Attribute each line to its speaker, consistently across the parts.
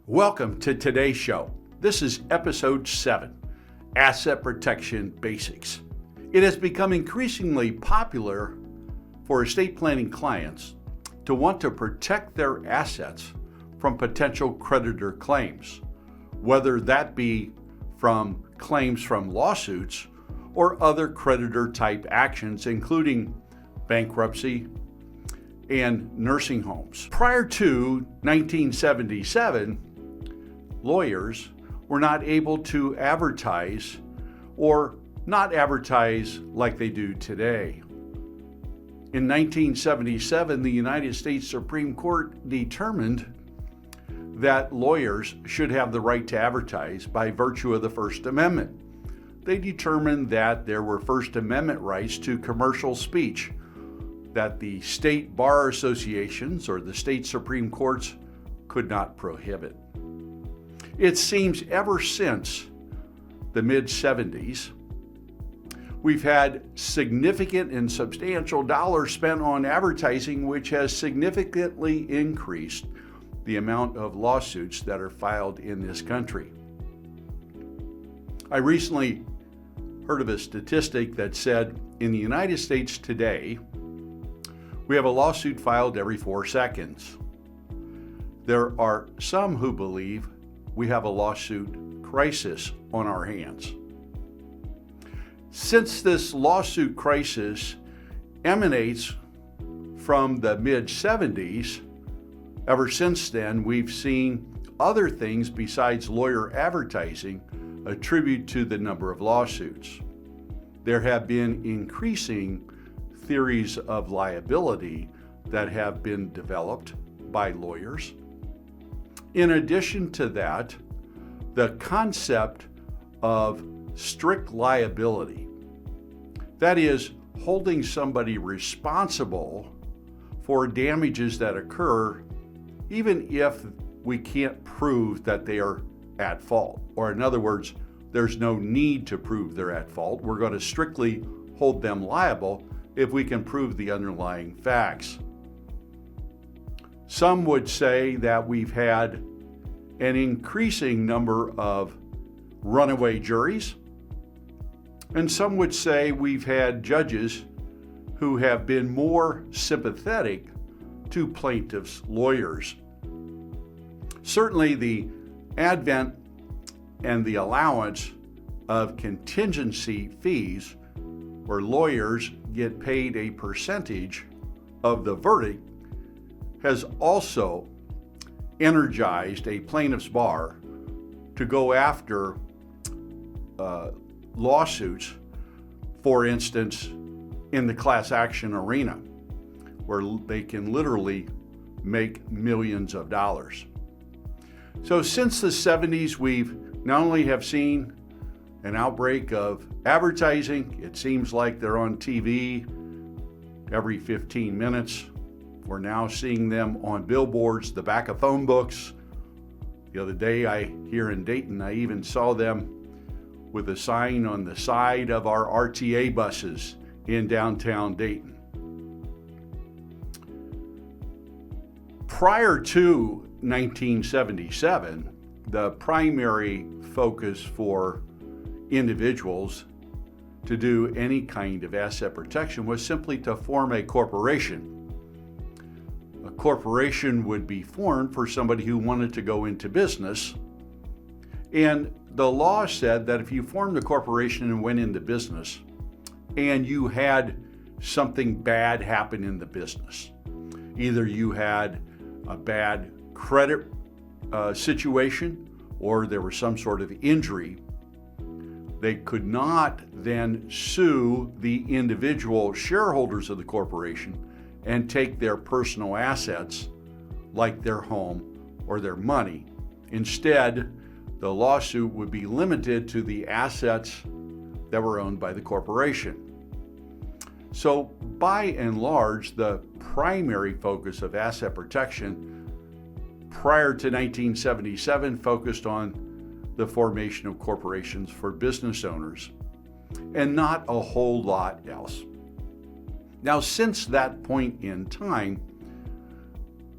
Speaker 1: Welcome to today's show. This is episode 7, Asset Protection Basics. It has become increasingly popular for estate planning clients to want to protect their assets from potential creditor claims, whether that be from claims from lawsuits or other creditor-type actions, including bankruptcy and nursing homes. Prior to 1977, lawyers were not able to advertise or not advertise like they do today. In 1977, the United States Supreme Court determined that lawyers should have the right to advertise by virtue of the First Amendment. They determined that there were First Amendment rights to commercial speech that the state bar associations or the state Supreme Courts could not prohibit. It seems ever since the mid-70s, we've had significant and substantial dollars spent on advertising, which has significantly increased the amount of lawsuits that are filed in this country. I recently heard of a statistic that said in the United States today, we have a lawsuit filed every 4 seconds. There are some who believe we have a lawsuit crisis on our hands. Since this lawsuit crisis emanates from the mid-70s, ever since then, we've seen other things besides lawyer advertising attribute to the number of lawsuits. There have been increasing theories of liability that have been developed by lawyers. In addition to that, the concept of strict liability, that is, holding somebody responsible for damages that occur even if we can't prove that they are at fault. Or in other words, there's no need to prove they're at fault. We're going to strictly hold them liable if we can prove the underlying facts. Some would say that we've had an increasing number of runaway juries, and some would say we've had judges who have been more sympathetic to plaintiffs' lawyers. Certainly, the advent and the allowance of contingency fees, where lawyers get paid a percentage of the verdict, has also energized a plaintiff's bar to go after lawsuits, for instance, in the class action arena, where they can literally make millions of dollars. So since the 70s, we've not only have seen an outbreak of advertising, it seems like they're on TV every 15 minutes. We're now seeing them on billboards, the back of phone books. The other day here in Dayton, I even saw them with a sign on the side of our RTA buses in downtown Dayton. Prior to 1977, the primary focus for individuals to do any kind of asset protection was simply to form a corporation. A corporation would be formed for somebody who wanted to go into business. And the law said that if you formed a corporation and went into business and you had something bad happen in the business, either you had a bad credit situation or there was some sort of injury, they could not then sue the individual shareholders of the corporation and take their personal assets like their home or their money. Instead, the lawsuit would be limited to the assets that were owned by the corporation. So by and large, the primary focus of asset protection prior to 1977 focused on the formation of corporations for business owners and not a whole lot else. Now, since that point in time,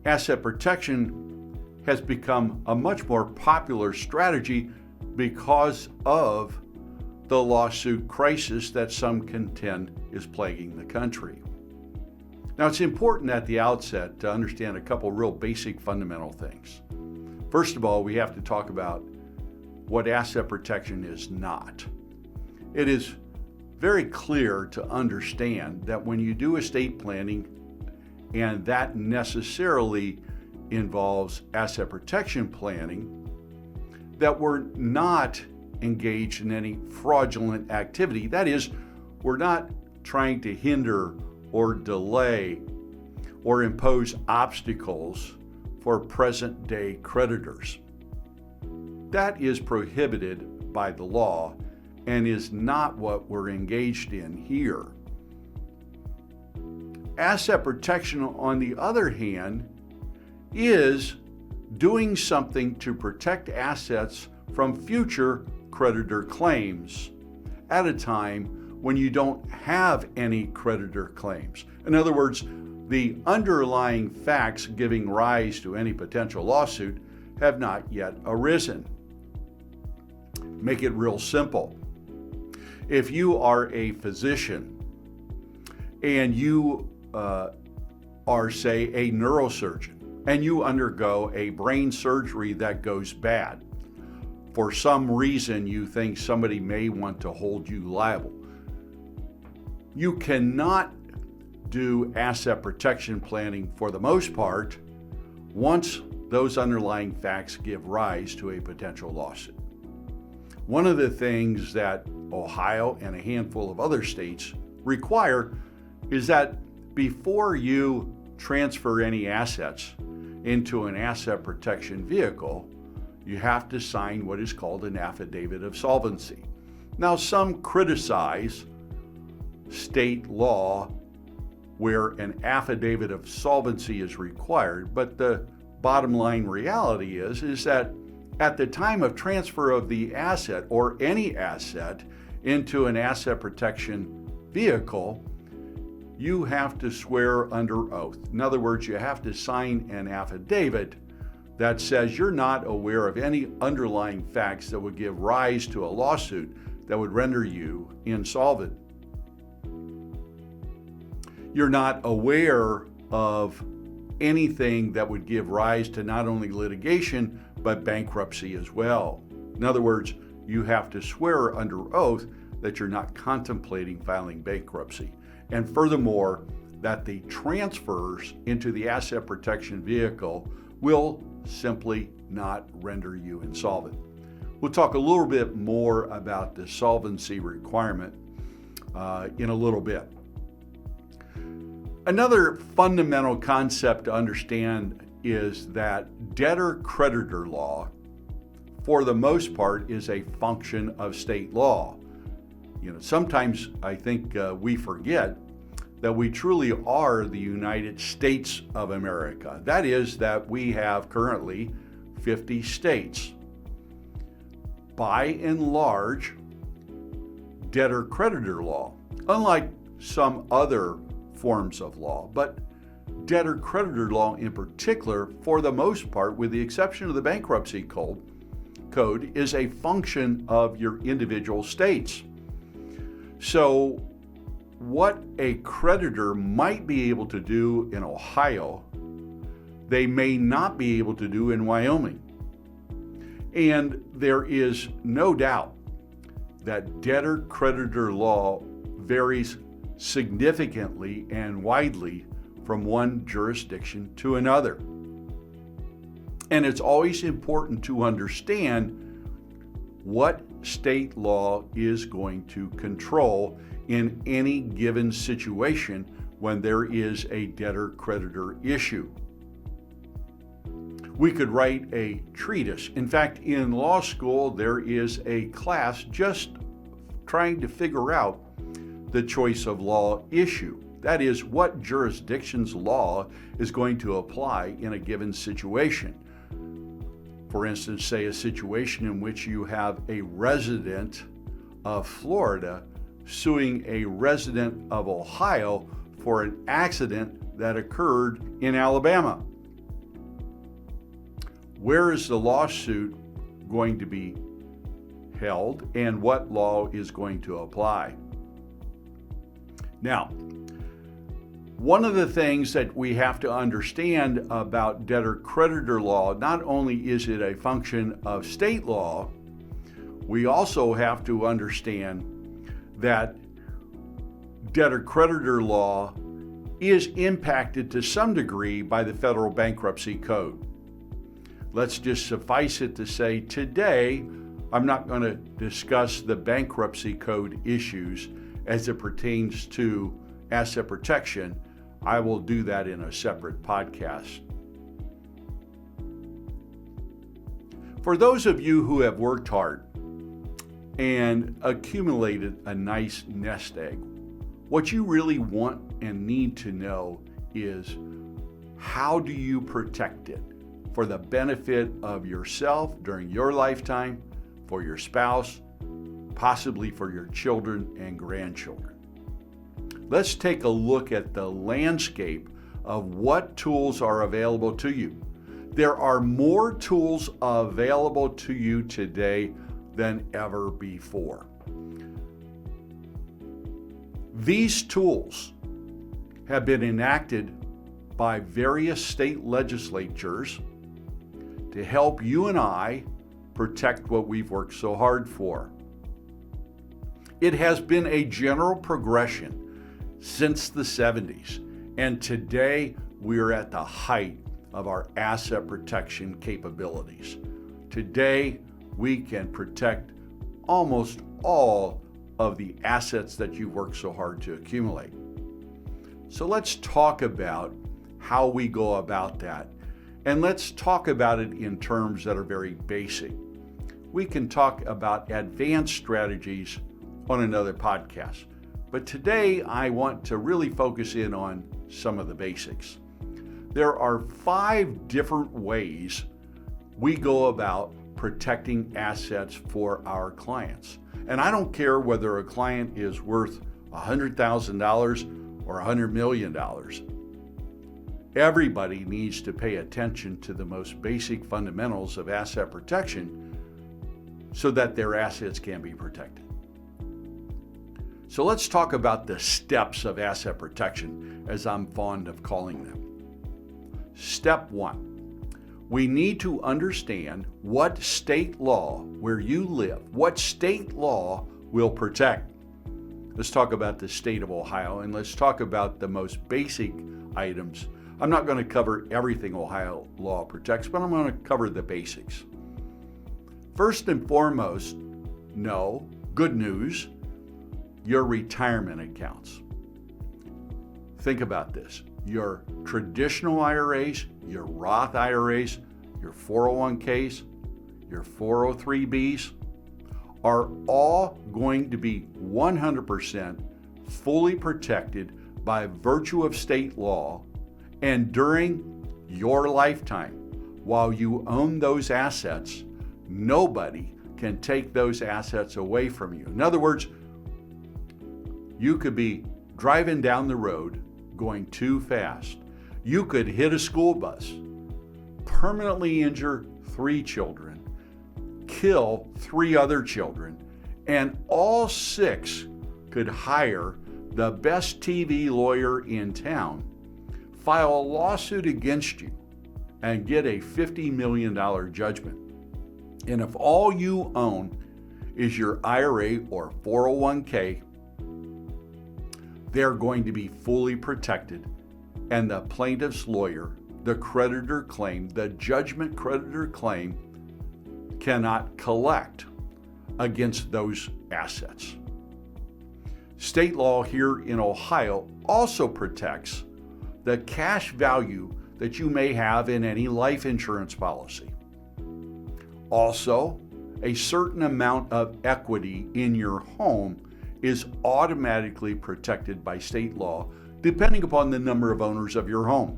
Speaker 1: asset protection has become a much more popular strategy because of the lawsuit crisis that some contend is plaguing the country. Now, it's important at the outset to understand a couple real basic fundamental things. First of all, we have to talk about what asset protection is not. It is very clear to understand that when you do estate planning, and that necessarily involves asset protection planning, that we're not engaged in any fraudulent activity. That is, we're not trying to hinder or delay or impose obstacles for present-day creditors. That is prohibited by the law and is not what we're engaged in here. Asset protection, on the other hand, is doing something to protect assets from future creditor claims at a time when you don't have any creditor claims. In other words, the underlying facts giving rise to any potential lawsuit have not yet arisen. Make it real simple. If you are a physician and you are, say, a neurosurgeon, and you undergo a brain surgery that goes bad, for some reason you think somebody may want to hold you liable, you cannot do asset protection planning for the most part once those underlying facts give rise to a potential lawsuit. One of the things that Ohio and a handful of other states require is that before you transfer any assets into an asset protection vehicle, you have to sign what is called an affidavit of solvency. Now, some criticize state law where an affidavit of solvency is required, but the bottom line reality is that at the time of transfer of the asset or any asset into an asset protection vehicle, you have to swear under oath. In other words, you have to sign an affidavit that says you're not aware of any underlying facts that would give rise to a lawsuit that would render you insolvent. You're not aware of anything that would give rise to not only litigation, but bankruptcy as well. In other words, you have to swear under oath that you're not contemplating filing bankruptcy. And furthermore, that the transfers into the asset protection vehicle will simply not render you insolvent. We'll talk a little bit more about the solvency requirement in a little bit. Another fundamental concept to understand is that debtor-creditor law, for the most part, is a function of state law. Sometimes I think we forget that we truly are the United States of America. That is, that we have currently 50 states. By and large, debtor-creditor law, unlike some other forms of law, but debtor-creditor law in particular, for the most part, with the exception of the bankruptcy code, is a function of your individual states. So what a creditor might be able to do in Ohio, they may not be able to do in Wyoming. And there is no doubt that debtor-creditor law varies significantly and widely from one jurisdiction to another. And it's always important to understand what state law is going to control in any given situation when there is a debtor-creditor issue. We could write a treatise. In fact, in law school, there is a class just trying to figure out the choice of law issue. That is, what jurisdiction's law is going to apply in a given situation. For instance, say a situation in which you have a resident of Florida suing a resident of Ohio for an accident that occurred in Alabama. where is the lawsuit going to be held and what law is going to apply. Now, one of the things that we have to understand about debtor-creditor law, not only is it a function of state law, we also have to understand that debtor-creditor law is impacted to some degree by the federal bankruptcy code. Let's just suffice it to say today, I'm not going to discuss the bankruptcy code issues as it pertains to asset protection. I will do that in a separate podcast. For those of you who have worked hard and accumulated a nice nest egg, what you really want and need to know is, how do you protect it for the benefit of yourself during your lifetime, for your spouse, possibly for your children and grandchildren? Let's take a look at the landscape of what tools are available to you. There are more tools available to you today than ever before. These tools have been enacted by various state legislatures to help you and I protect what we've worked so hard for. It has been a general progression since the 70s, and today we're at the height of our asset protection capabilities. Today, we can protect almost all of the assets that you've worked so hard to accumulate. So let's talk about how we go about that, and let's talk about it in terms that are very basic. We can talk about advanced strategies on another podcast. But today, I want to really focus in on some of the basics. There are 5 different ways we go about protecting assets for our clients. And I don't care whether a client is worth $100,000 or $100 million. Everybody needs to pay attention to the most basic fundamentals of asset protection so that their assets can be protected. So let's talk about the steps of asset protection, as I'm fond of calling them. Step 1, we need to understand what state law where you live, what state law will protect. Let's talk about the state of Ohio, and let's talk about the most basic items. I'm not going to cover everything Ohio law protects, but I'm going to cover the basics. First and foremost, good news, your retirement accounts. Think about this. Your traditional IRAs, your Roth IRAs, your 401ks, your 403bs are all going to be 100% fully protected by virtue of state law and during your lifetime. While you own those assets, nobody can take those assets away from you. In other words, you could be driving down the road going too fast. You could hit a school bus, permanently injure 3 children, kill 3 other children, and all 6 could hire the best TV lawyer in town, file a lawsuit against you, and get a $50 million judgment. And if all you own is your IRA or 401k, they're going to be fully protected, and the plaintiff's lawyer, the creditor claim, the judgment creditor claim cannot collect against those assets. State law here in Ohio also protects the cash value that you may have in any life insurance policy. Also, a certain amount of equity in your home is automatically protected by state law, depending upon the number of owners of your home.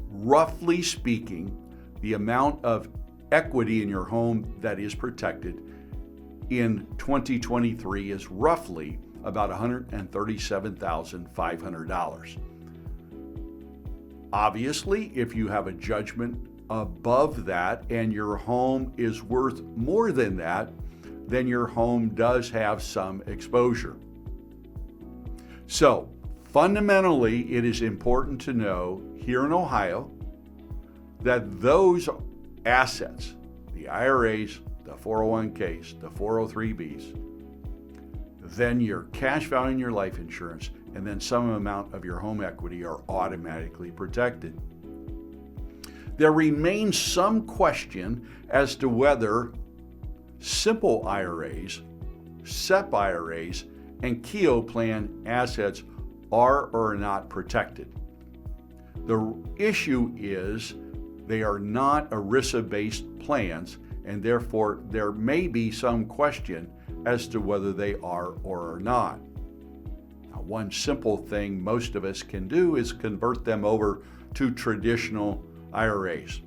Speaker 1: Roughly speaking, the amount of equity in your home that is protected in 2023 is roughly about $137,500. Obviously, if you have a judgment above that and your home is worth more than that, then your home does have some exposure. So, fundamentally, it is important to know here in Ohio that those assets, the IRAs, the 401ks, the 403bs, then your cash value and your life insurance, and then some amount of your home equity are automatically protected. There remains some question as to whether simple IRAs, SEP IRAs, and Keogh plan assets are or are not protected. The issue is they are not ERISA-based plans, and therefore there may be some question as to whether they are or are not. Now, one simple thing most of us can do is convert them over to traditional IRAs,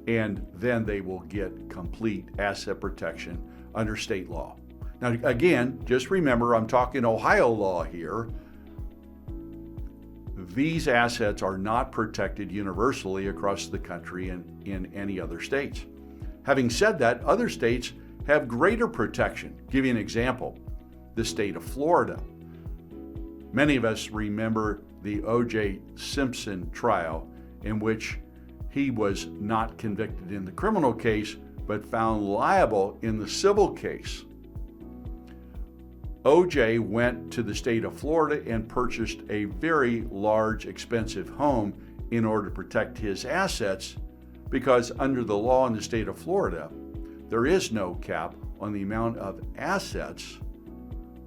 Speaker 1: and then they will get complete asset protection under state law. Now, again, just remember, I'm talking Ohio law here. These assets are not protected universally across the country and in any other states. Having said that, other states have greater protection. Give you an example, the state of Florida. Many of us remember the O.J. Simpson trial, in which he was not convicted in the criminal case, but found liable in the civil case. O.J. went to the state of Florida and purchased a very large, expensive home in order to protect his assets, because under the law in the state of Florida, there is no cap on the amount of assets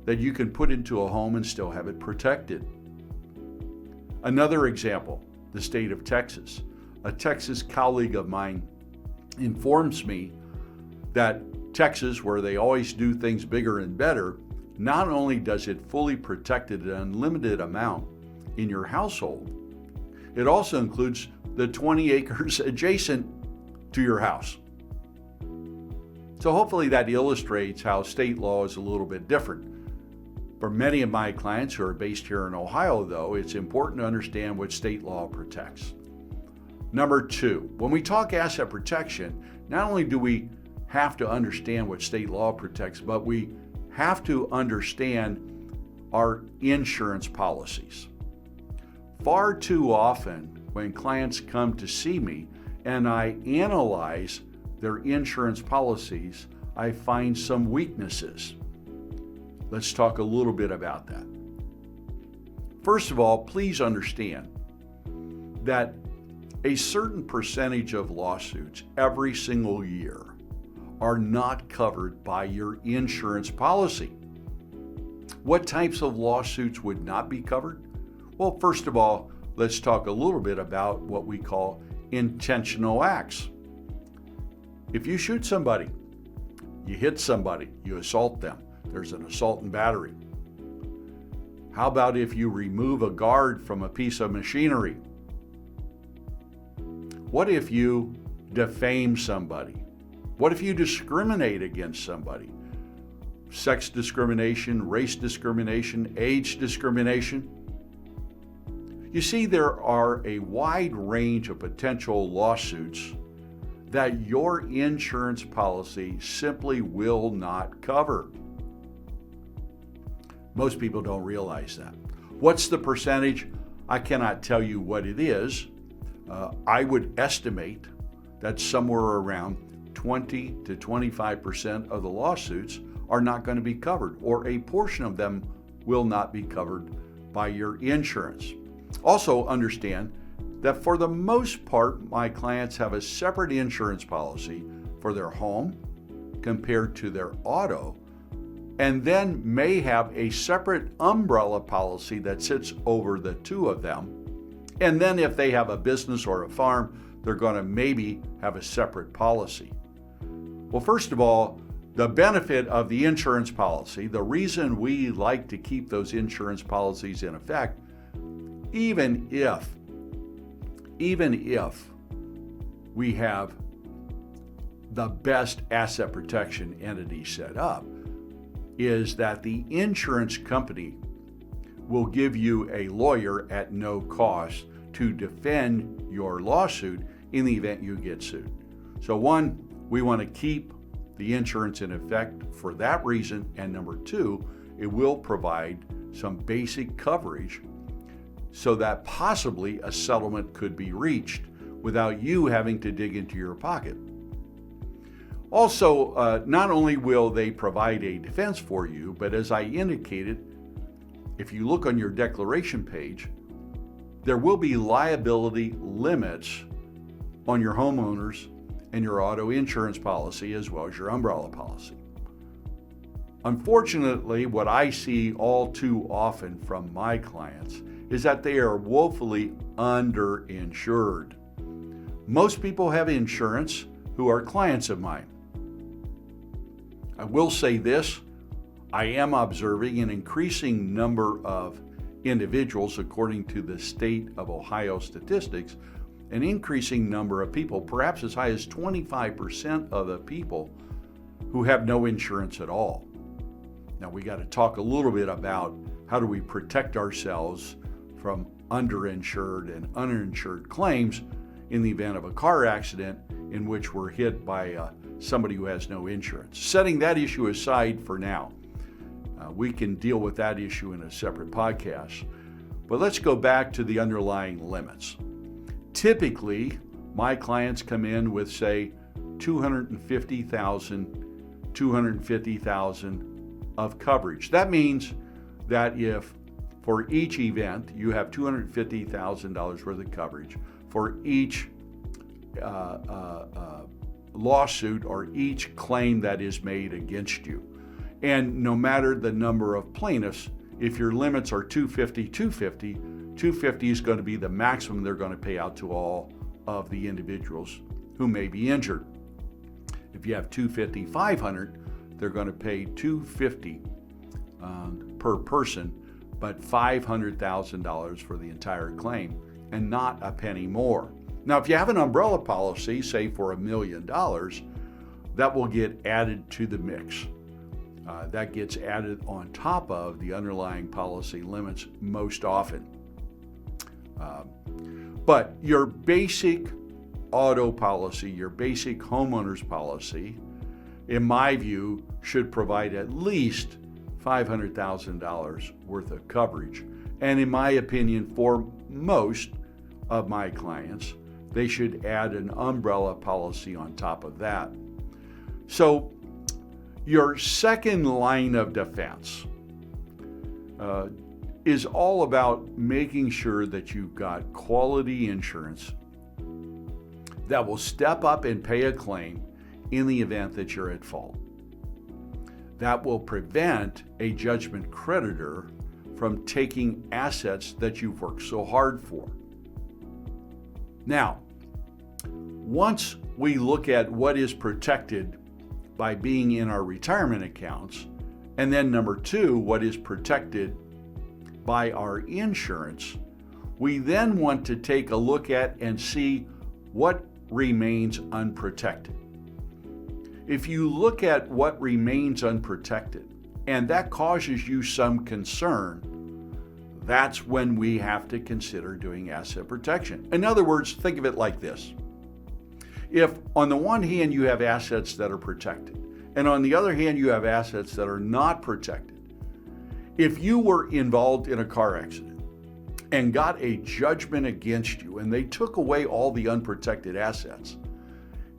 Speaker 1: that you can put into a home and still have it protected. Another example, the state of Texas. A Texas colleague of mine informs me that Texas, where they always do things bigger and better, not only does it fully protect an unlimited amount in your household, it also includes the 20 acres adjacent to your house. So hopefully that illustrates how state law is a little bit different. For many of my clients who are based here in Ohio, though, it's important to understand what state law protects. Number two, when we talk asset protection, not only do we have to understand what state law protects, but we have to understand our insurance policies. Far too often, when clients come to see me and I analyze their insurance policies, I find some weaknesses. Let's talk a little bit about that. First of all, please understand that a certain percentage of lawsuits every single year are not covered by your insurance policy. What types of lawsuits would not be covered? Well, first of all, let's talk a little bit about what we call intentional acts. If you shoot somebody, you hit somebody, you assault them, there's an assault and battery. How about if you remove a guard from a piece of machinery? What if you defame somebody? What if you discriminate against somebody? Sex discrimination, race discrimination, age discrimination. You see, there are a wide range of potential lawsuits that your insurance policy simply will not cover. Most people don't realize that. What's the percentage? I cannot tell you what it is. I would estimate that somewhere around 20 to 25% of the lawsuits are not going to be covered, or a portion of them will not be covered by your insurance. Also understand that for the most part, my clients have a separate insurance policy for their home compared to their auto, and then may have a separate umbrella policy that sits over the two of them. And then if they have a business or a farm, they're going to maybe have a separate policy. Well, first of all, the benefit of the insurance policy, the reason we like to keep those insurance policies in effect, even if we have the best asset protection entity set up, is that the insurance company will give you a lawyer at no cost to defend your lawsuit in the event you get sued. So one, we want to keep the insurance in effect for that reason. And number two, it will provide some basic coverage so that possibly a settlement could be reached without you having to dig into your pocket. Also, not only will they provide a defense for you, but as I indicated, if you look on your declaration page, there will be liability limits on your homeowners and your auto insurance policy as well as your umbrella policy. Unfortunately, what I see all too often from my clients is that they are woefully underinsured. Most people have insurance who are clients of mine. I will say this, I am observing an increasing number of individuals, according to the state of Ohio statistics, an increasing number of people, perhaps as high as 25% of the people who have no insurance at all. Now we got to talk a little bit about how do we protect ourselves from underinsured and uninsured claims in the event of a car accident in which we're hit by somebody who has no insurance. Setting that issue aside for now, we can deal with that issue in a separate podcast. But let's go back to the underlying limits. Typically, my clients come in with, say, $250,000 of coverage. That means that if for each event you have $250,000 worth of coverage, for each lawsuit or each claim that is made against you. And no matter the number of plaintiffs, if your limits are 250 is going to be the maximum they're going to pay out to all of the individuals who may be injured. If you have 250, 500, they're going to pay $250 per person, but $500,000 for the entire claim and not a penny more. Now, if you have an umbrella policy, say for $1 million, that will get added to the mix. That gets added on top of the underlying policy limits most often. But your basic auto policy, your basic homeowner's policy, in my view, should provide at least $500,000 worth of coverage. And in my opinion, for most of my clients, they should add an umbrella policy on top of that. So your second line of defense is all about making sure that you've got quality insurance that will step up and pay a claim in the event that you're at fault. That will prevent a judgment creditor from taking assets that you've worked so hard for. Now, once we look at what is protected by being in our retirement accounts, and then number two, what is protected by our insurance, we then want to take a look at and see what remains unprotected. If you look at what remains unprotected, and that causes you some concern, that's when we have to consider doing asset protection. In other words, think of it like this. If on the one hand you have assets that are protected, and on the other hand you have assets that are not protected, if you were involved in a car accident and got a judgment against you and they took away all the unprotected assets,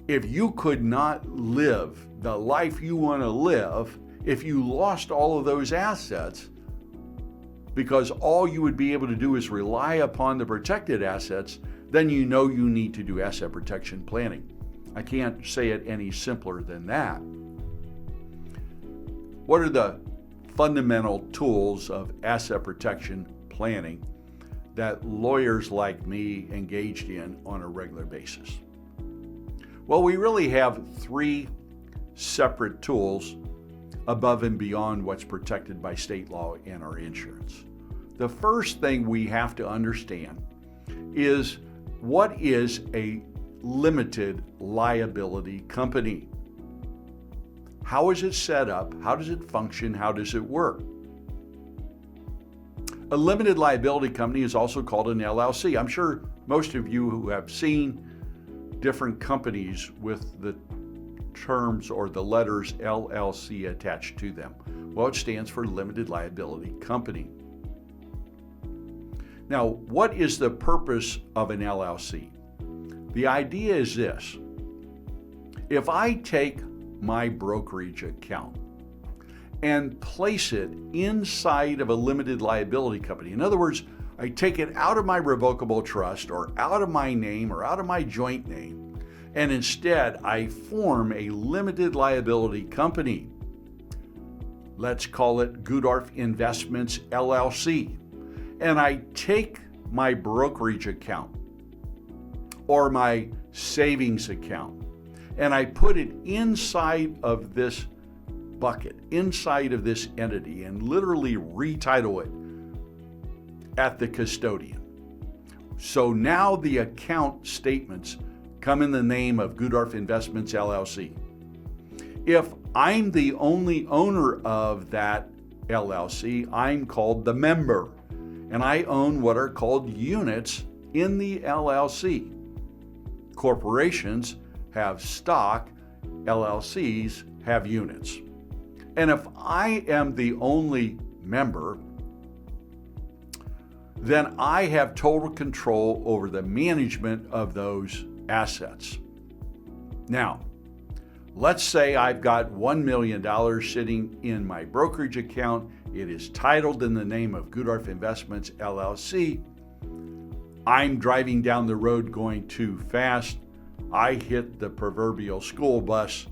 Speaker 1: if you could not live the life you want to live, if you lost all of those assets, because all you would be able to do is rely upon the protected assets, then you know you need to do asset protection planning. I can't say it any simpler than that. What are the fundamental tools of asset protection planning that lawyers like me engaged in on a regular basis? Well, we really have three separate tools above and beyond what's protected by state law and our insurance. The first thing we have to understand is what is a limited liability company? How is it set up? How does it function? How does it work? A limited liability company is also called an LLC. I'm sure most of you who have seen different companies with the terms or the letters LLC attached to them? Well, it stands for Limited Liability Company. Now, what is the purpose of an LLC? The idea is this. If I take my brokerage account and place it inside of a limited liability company, in other words, I take it out of my revocable trust or out of my name or out of my joint name, and instead I form a limited liability company. Let's call it Gudorf Investments LLC. And I take my brokerage account or my savings account and I put it inside of this bucket, inside of this entity, and literally retitle it at the custodian. So now the account statements come in the name of Gudorf Investments LLC. If I'm the only owner of that LLC, I'm called the member, and I own what are called units in the LLC. Corporations have stock, LLCs have units. And if I am the only member, then I have total control over the management of those assets. Now, let's say I've got $1 million sitting in my brokerage account. It is titled in the name of Gudorf Investments LLC. I'm driving down the road going too fast. I hit the proverbial school bus.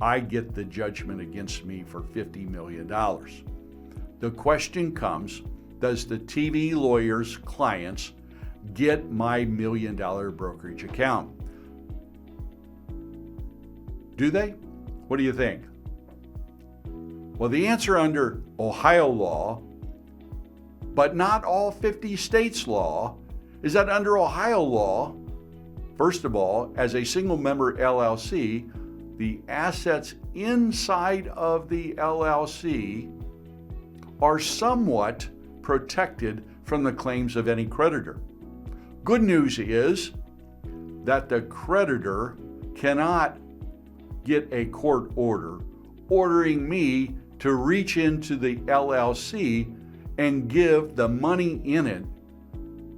Speaker 1: I get the judgment against me for $50 million. The question comes, does the TV lawyer's clients get my $1 million brokerage account? Do they? What do you think? Well, the answer under Ohio law, but not all 50 states' law, is that under Ohio law, first of all, as a single member LLC, the assets inside of the LLC are somewhat protected from the claims of any creditor. Good news is that the creditor cannot get a court order ordering me to reach into the LLC and give the money in it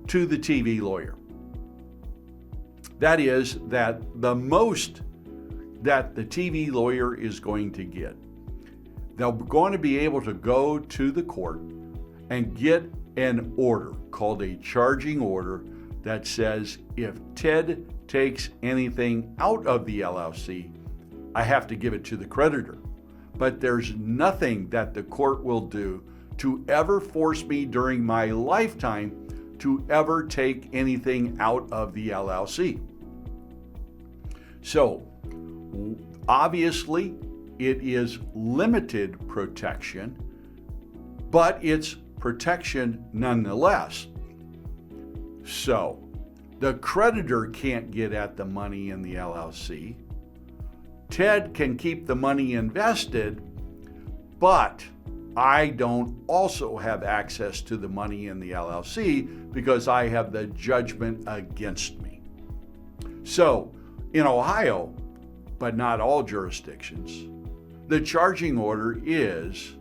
Speaker 1: to the TV lawyer. That is, that the most that the TV lawyer is going to get, they're going to be able to go to the court and get an order called a charging order that says if Ted takes anything out of the LLC, I have to give it to the creditor. But there's nothing that the court will do to ever force me during my lifetime to ever take anything out of the LLC. So, obviously, it is limited protection, but it's protection nonetheless. So, the creditor can't get at the money in the LLC. Ted can keep the money invested, but I don't also have access to the money in the LLC because I have the judgment against me. So, in Ohio, but not all jurisdictions, the charging order is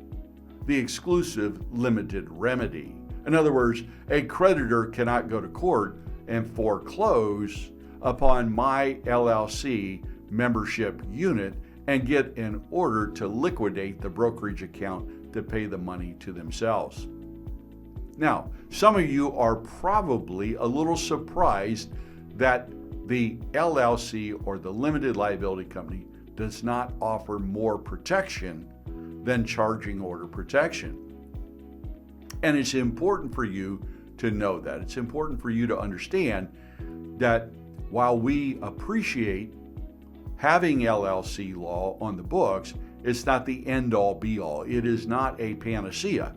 Speaker 1: the exclusive limited remedy. In other words, a creditor cannot go to court and foreclose upon my LLC membership unit and get an order to liquidate the brokerage account to pay the money to themselves. Now, some of you are probably a little surprised that the LLC or the limited liability company does not offer more protection than charging order protection. And it's important for you to know that. It's important for you to understand that while we appreciate having LLC law on the books, it's not the end-all be-all. It is not a panacea,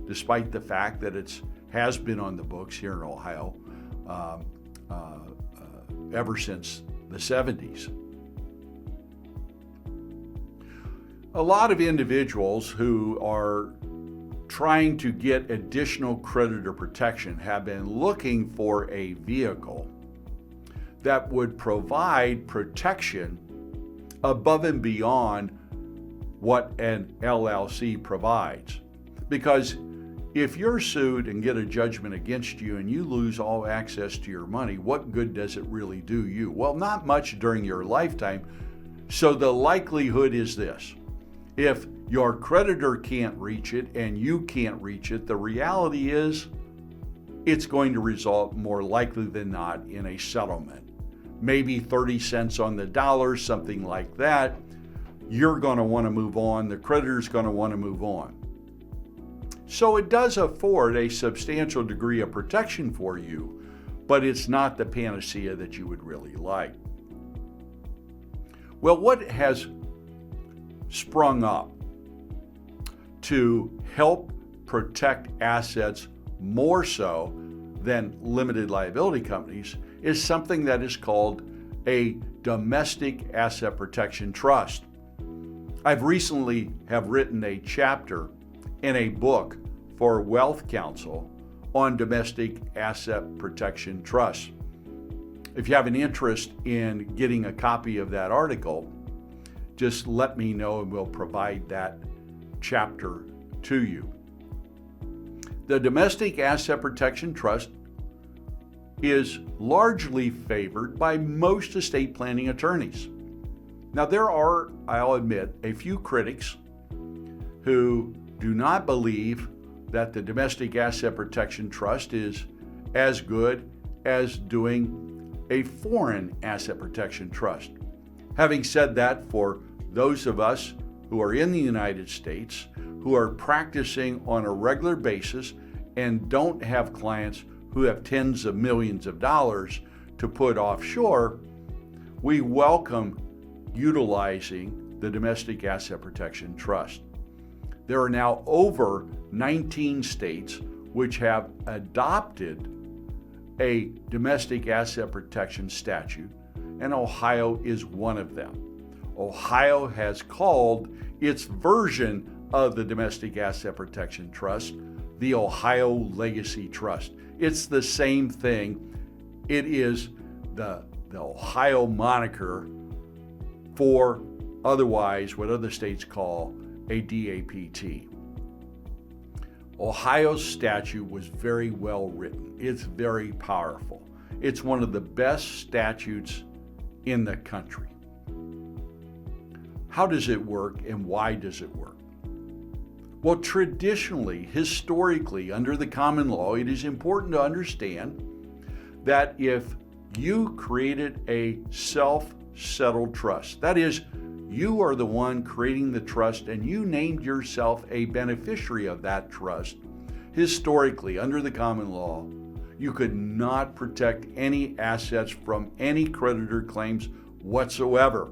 Speaker 1: despite the fact that it has been on the books here in Ohio ever since the 70s. A lot of individuals who are trying to get additional creditor protection have been looking for a vehicle that would provide protection above and beyond what an LLC provides. Because if you're sued and get a judgment against you and you lose all access to your money, what good does it really do you? Well, not much during your lifetime. So the likelihood is this: if your creditor can't reach it and you can't reach it, the reality is it's going to result more likely than not in a settlement. Maybe 30 cents on the dollar, something like that. You're going to want to move on. The creditor's going to want to move on. So it does afford a substantial degree of protection for you, but it's not the panacea that you would really like. Well, what has sprung up to help protect assets more so than limited liability companies is something that is called a domestic asset protection trust. I've recently have written a chapter in a book for Wealth Counsel on domestic asset protection trusts. If you have an interest in getting a copy of that article, just let me know and we'll provide that chapter to you. The domestic asset protection trust is largely favored by most estate planning attorneys. Now, there are, I'll admit, a few critics who do not believe that the domestic asset protection trust is as good as doing a foreign asset protection trust. Having said that, for those of us who are in the United States, who are practicing on a regular basis and don't have clients who have tens of millions of dollars to put offshore, we welcome utilizing the domestic asset protection trust. There are now over 19 states which have adopted a domestic asset protection statute, and Ohio is one of them. Ohio has called its version of the domestic asset protection trust the Ohio Legacy Trust. It's the same thing. It is the Ohio moniker for otherwise what other states call a DAPT. Ohio's statute was very well written. It's very powerful. It's one of the best statutes in the country. How does it work and why does it work? Well, traditionally, historically, under the common law, it is important to understand that if you created a self-settled trust, that is, you are the one creating the trust and you named yourself a beneficiary of that trust, historically, under the common law, you could not protect any assets from any creditor claims whatsoever.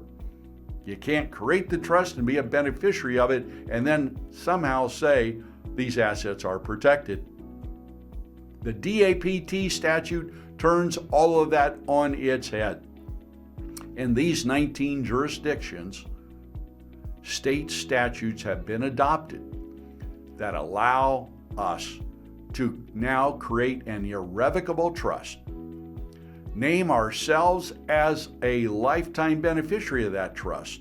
Speaker 1: You can't create the trust and be a beneficiary of it and then somehow say these assets are protected. The DAPT statute turns all of that on its head. In these 19 jurisdictions, state statutes have been adopted that allow us to now create an irrevocable trust, name ourselves as a lifetime beneficiary of that trust,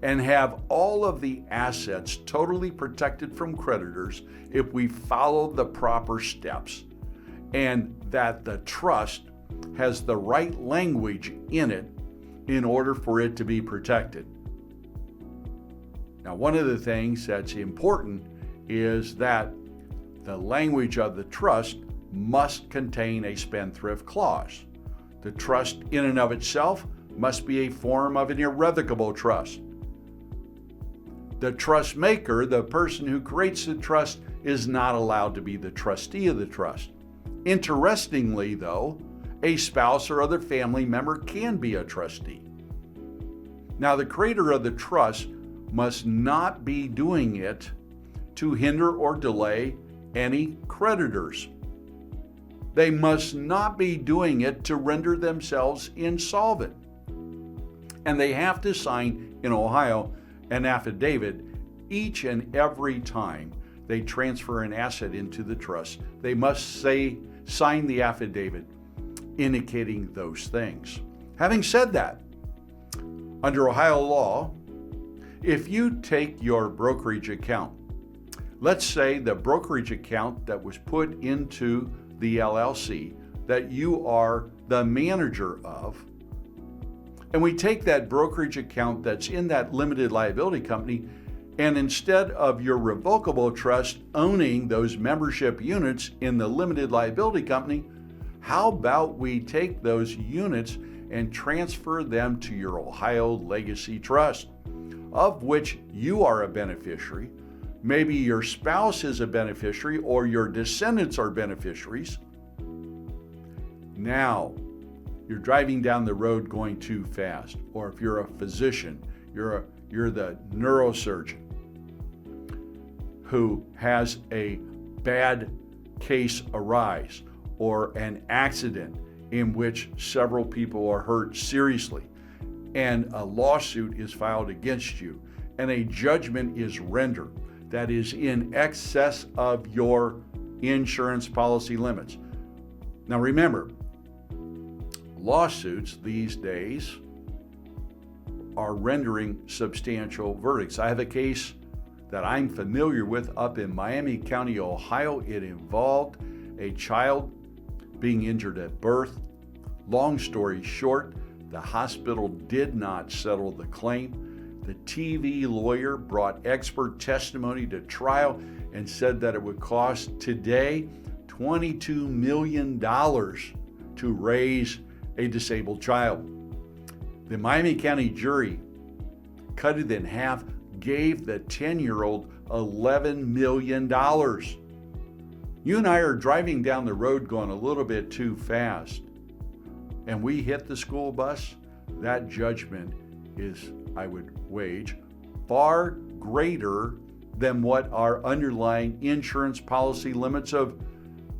Speaker 1: and have all of the assets totally protected from creditors if we follow the proper steps, and that the trust has the right language in it in order for it to be protected. Now, one of the things that's important is that the language of the trust must contain a spendthrift clause. The trust in and of itself must be a form of an irrevocable trust. The trust maker, the person who creates the trust, is not allowed to be the trustee of the trust. Interestingly, though, a spouse or other family member can be a trustee. Now, the creator of the trust must not be doing it to hinder or delay any creditors. They must not be doing it to render themselves insolvent. And they have to sign, in Ohio, an affidavit each and every time they transfer an asset into the trust. They must sign the affidavit. indicating those things. Having said that, under Ohio law, if you take your brokerage account, let's say the brokerage account that was put into the LLC that you are the manager of, and we take that brokerage account that's in that limited liability company, and instead of your revocable trust owning those membership units in the limited liability company, how about we take those units and transfer them to your Ohio Legacy Trust, of which you are a beneficiary. Maybe your spouse is a beneficiary or your descendants are beneficiaries. Now, you're driving down the road going too fast, or if you're a physician, you're the neurosurgeon who has a bad case arise or an accident in which several people are hurt seriously, and a lawsuit is filed against you, and a judgment is rendered that is in excess of your insurance policy limits. Now remember, lawsuits these days are rendering substantial verdicts. I have a case that I'm familiar with up in Miami County, Ohio. It involved a child being injured at birth. Long story short, the hospital did not settle the claim. The TV lawyer brought expert testimony to trial and said that it would cost today $22 million to raise a disabled child. The Miami County jury cut it in half, gave the 10-year-old $11 million. You and I are driving down the road going a little bit too fast, and we hit the school bus. That judgment is, I would wage, far greater than what our underlying insurance policy limits of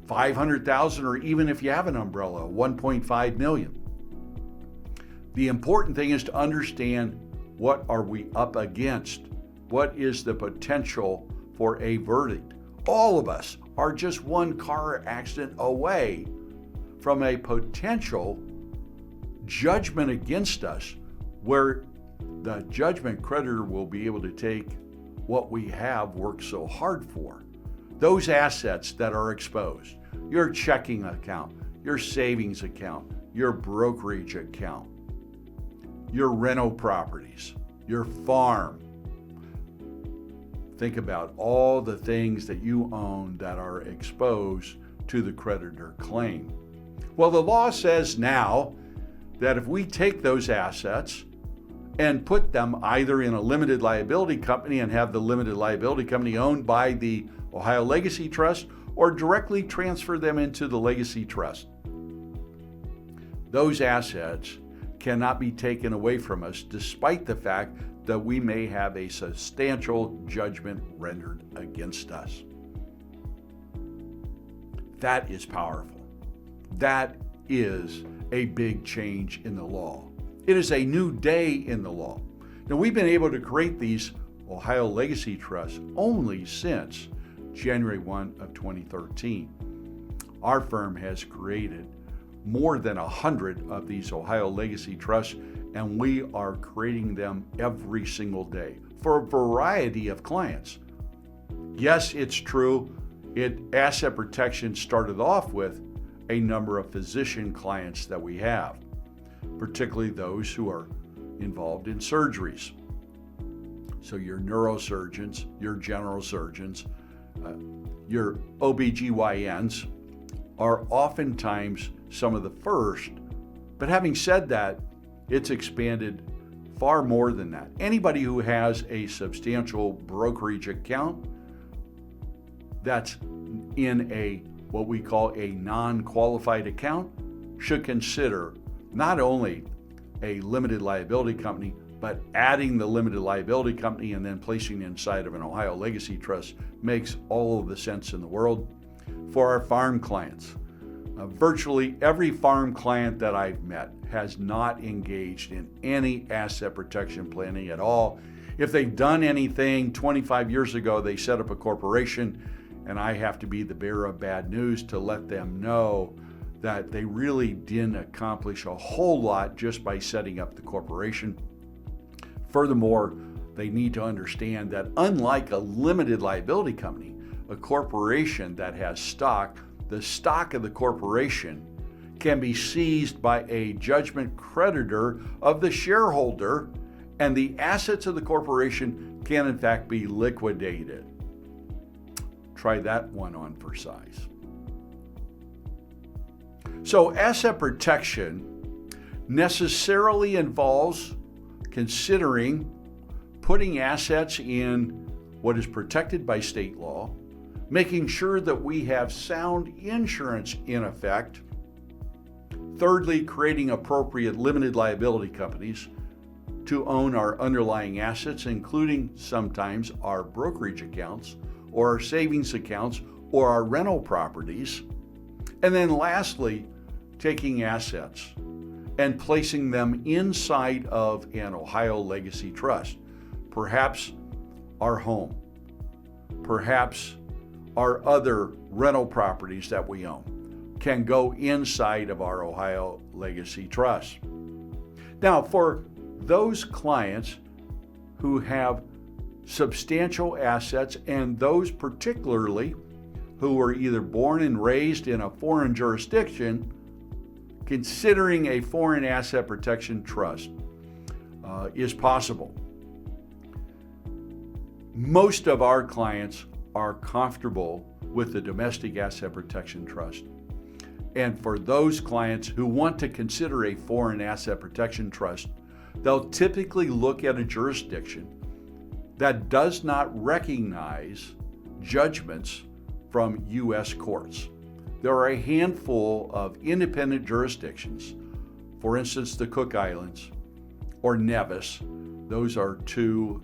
Speaker 1: $500,000, or even if you have an umbrella, $1.5 million. The important thing is to understand, what are we up against? What is the potential for a verdict? All of us are just one car accident away from a potential judgment against us, where the judgment creditor will be able to take what we have worked so hard for. Those assets that are exposed, your checking account, your savings account, your brokerage account, your rental properties, your farm. Think about all the things that you own that are exposed to the creditor claim. Well, the law says now that if we take those assets and put them either in a limited liability company and have the limited liability company owned by the Ohio Legacy Trust, or directly transfer them into the Legacy Trust, those assets cannot be taken away from us, despite the fact that we may have a substantial judgment rendered against us. That is powerful. That is a big change in the law. It is a new day in the law. Now, we've been able to create these Ohio Legacy Trusts only since January 1 of 2013. Our firm has created more than 100 of these Ohio Legacy Trusts, and we are creating them every single day for a variety of clients. Yes, it's true, asset protection started off with a number of physician clients that we have, particularly those who are involved in surgeries. So your neurosurgeons, your general surgeons, your OBGYNs are oftentimes some of the first. But having said that, it's expanded far more than that. Anybody who has a substantial brokerage account that's in a what we call a non-qualified account should consider not only a limited liability company, but adding the limited liability company and then placing it inside of an Ohio Legacy Trust makes all of the sense in the world. For our farm clients, virtually every farm client that I've met has not engaged in any asset protection planning at all. If they've done anything 25 years ago, they set up a corporation, and I have to be the bearer of bad news to let them know that they really didn't accomplish a whole lot just by setting up the corporation. Furthermore, they need to understand that unlike a limited liability company, a corporation that has stock, the stock of the corporation can be seized by a judgment creditor of the shareholder, and the assets of the corporation can in fact be liquidated. Try that one on for size. So asset protection necessarily involves considering putting assets in what is protected by state law, making sure that we have sound insurance in effect. Thirdly, creating appropriate limited liability companies to own our underlying assets, including sometimes our brokerage accounts or our savings accounts or our rental properties. And then lastly, taking assets and placing them inside of an Ohio legacy trust. Perhaps our home, perhaps our other rental properties that we own can go inside of our Ohio legacy trust. Now, for those clients who have substantial assets, and those particularly who were either born and raised in a foreign jurisdiction, considering a foreign asset protection trust is possible. Most of our clients are comfortable with the domestic asset protection trust. And for those clients who want to consider a foreign asset protection trust, they'll typically look at a jurisdiction that does not recognize judgments from U.S. courts. There are a handful of independent jurisdictions, for instance, the Cook Islands or Nevis. Those are two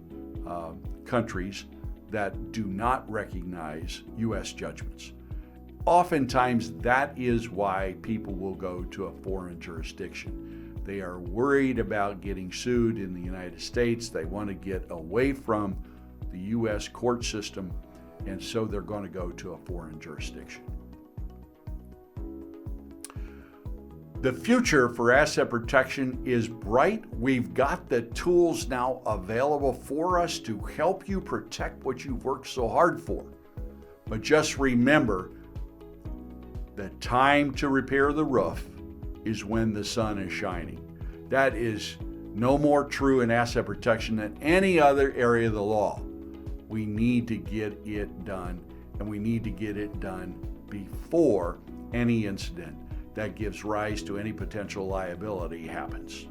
Speaker 1: countries that do not recognize U.S. judgments. Oftentimes, that is why people will go to a foreign jurisdiction. They are worried about getting sued in the United States. They want to get away from the U.S. court system, and so they're going to go to a foreign jurisdiction. The future for asset protection is bright. We've got the tools now available for us to help you protect what you've worked so hard for. But just remember, the time to repair the roof is when the sun is shining. That is no more true in asset protection than any other area of the law. We need to get it done, and we need to get it done before any incident that gives rise to any potential liability happens.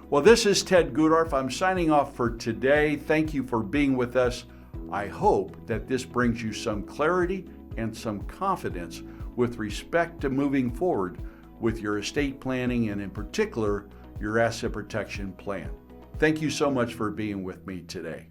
Speaker 1: Well, this is Ted Gudorf. I'm signing off for today. Thank you for being with us. I hope that this brings you some clarity and some confidence with respect to moving forward with your estate planning and in particular, your asset protection plan. Thank you so much for being with me today.